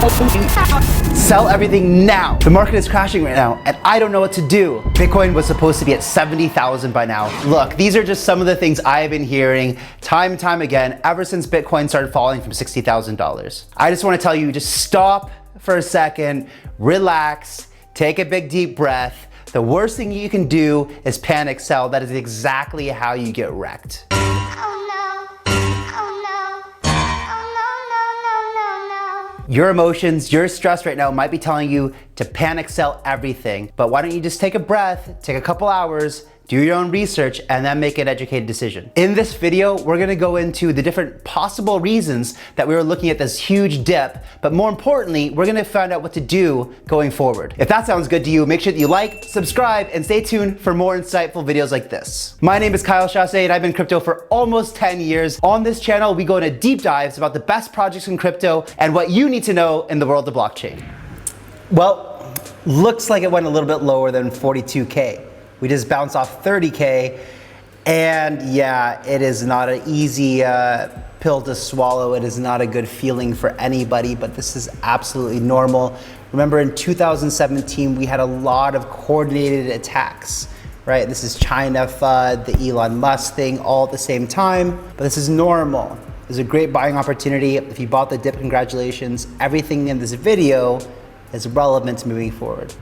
Sell everything now. The market is crashing right now, and I don't know what to do. Bitcoin was supposed to be at 70,000 by now. Look, these are just some of the things I've been hearing time and time again ever since Bitcoin started falling from $60,000. I just want to tell you, just stop for a second, relax, take a big deep breath. The worst thing you can do is panic sell. That is exactly how you get wrecked. Your emotions, your stress right now might be telling you to panic sell everything, but why don't you just take a breath, take a couple hours, do your own research, and then make an educated decision. In this video, we're gonna go into the different possible reasons that we were looking at this huge dip, but more importantly, we're gonna find out what to do going forward. If that sounds good to you, make sure that you like, subscribe, and stay tuned for more insightful videos like this. My name is 𝗂𝗧 Chassé, and I've been in crypto for almost 10 years. On this channel, we go into deep dives about the best projects in crypto and what you need to know in the world of blockchain. Well, looks like it went a little bit lower than 42K. We just bounced off 30K, and yeah, it is not an easy pill to swallow. It is not a good feeling for anybody, but this is absolutely normal. Remember in 2017, we had a lot of coordinated attacks, right? This is China FUD, the Elon Musk thing, all at the same time, but this is normal. It's a great buying opportunity. If you bought the dip, congratulations. Everything in this video is relevant moving forward.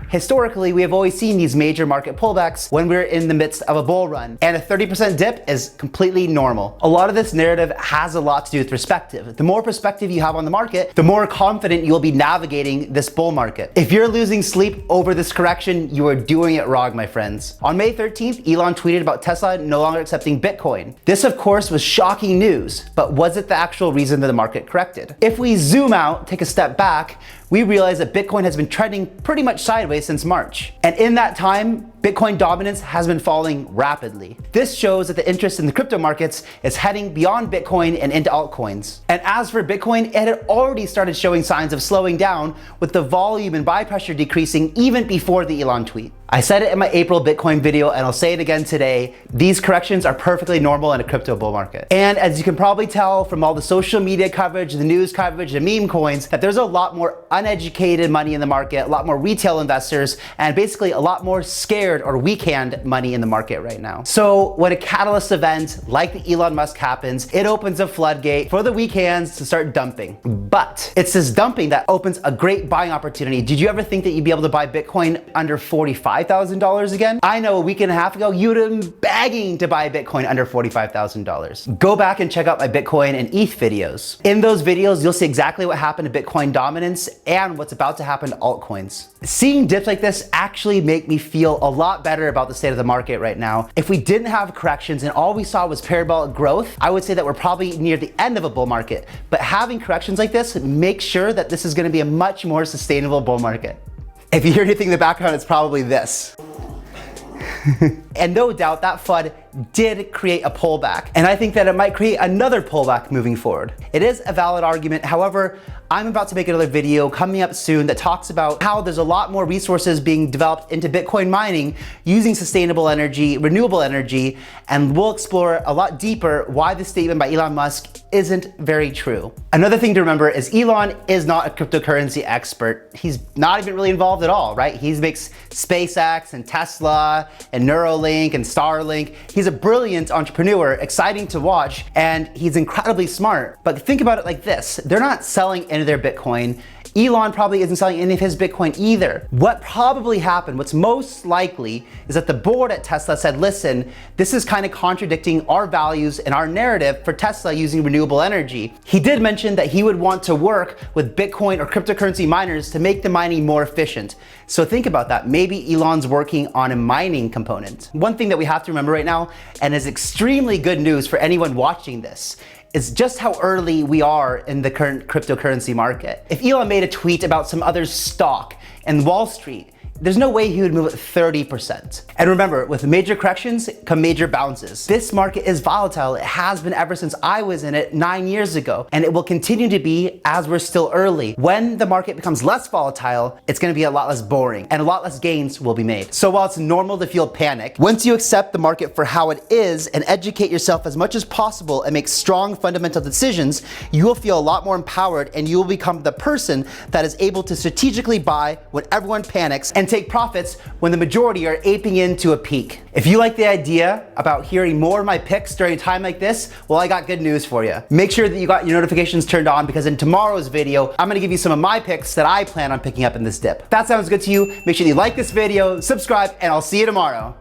Historically, we have always seen these major market pullbacks when we're in the midst of a bull run, and a 30% dip is completely normal. A lot of this narrative has a lot to do with perspective. The more perspective you have on the market, the more confident you'll be navigating this bull market. If you're losing sleep over this correction, you are doing it wrong, my friends. On May 13th, Elon tweeted about Tesla no longer accepting Bitcoin. This, of course, was shocking news, but was it the actual reason that the market corrected? If we zoom out, take a step back, we realize that Bitcoin has been trending pretty much sideways since March. And in that time, Bitcoin dominance has been falling rapidly. This shows that the interest in the crypto markets is heading beyond Bitcoin and into altcoins. And as for Bitcoin, it had already started showing signs of slowing down, with the volume and buy pressure decreasing even before the Elon tweet. I said it in my April Bitcoin video, and I'll say it again today. These corrections are perfectly normal in a crypto bull market. And as you can probably tell from all the social media coverage, the news coverage, the meme coins, that there's a lot more uneducated money in the market, a lot more retail investors, and basically a lot more scared or weak-hand money in the market right now. So when a catalyst event like the Elon Musk happens, it opens a floodgate for the weak hands to start dumping. But it's this dumping that opens a great buying opportunity. Did you ever think that you'd be able to buy Bitcoin under $45,000 again? I know a week and a half ago, you would have been begging to buy Bitcoin under $45,000. Go back and check out my Bitcoin and ETH videos. In those videos, you'll see exactly what happened to Bitcoin dominance and what's about to happen to altcoins. Seeing dips like this actually make me feel a lot better about the state of the market right now. If we didn't have corrections and all we saw was parabolic growth, I would say that we're probably near the end of a bull market. But having corrections like this makes sure that this is going to be a much more sustainable bull market. If you hear anything in the background, it's probably this. And no doubt that FUD did create a pullback, and I think that it might create another pullback moving forward. It is a valid argument. However, I'm about to make another video coming up soon that talks about how there's a lot more resources being developed into Bitcoin mining using sustainable energy, renewable energy, and we'll explore a lot deeper why this statement by Elon Musk isn't very true. Another thing to remember is Elon is not a cryptocurrency expert. He's not even really involved at all, right? He makes SpaceX and Tesla and Neuralink and Starlink. He's a brilliant entrepreneur, exciting to watch, and he's incredibly smart. But think about it like this. They're not selling any of their Bitcoin. Elon probably isn't selling any of his Bitcoin either. What probably happened, what's most likely, is that the board at Tesla said, listen, this is kind of contradicting our values and our narrative for Tesla using renewable energy. He did mention that he would want to work with Bitcoin or cryptocurrency miners to make the mining more efficient. So think about that. Maybe Elon's working on a mining component. One thing that we have to remember right now, and is extremely good news for anyone watching this, is just how early we are in the current cryptocurrency market. If Elon made a tweet about some other stock in Wall Street, there's no way he would move at 30%. And remember, with major corrections come major bounces. This market is volatile. It has been ever since I was in it 9 years ago, and it will continue to be as we're still early. When the market becomes less volatile, it's gonna be a lot less boring, and a lot less gains will be made. So while it's normal to feel panic, once you accept the market for how it is and educate yourself as much as possible and make strong fundamental decisions, you will feel a lot more empowered, and you will become the person that is able to strategically buy when everyone panics and take profits when the majority are aping into a peak. If you like the idea about hearing more of my picks during a time like this, well, I got good news for you. Make sure that you got your notifications turned on, because in tomorrow's video, I'm gonna give you some of my picks that I plan on picking up in this dip. If that sounds good to you, make sure you like this video, subscribe, and I'll see you tomorrow.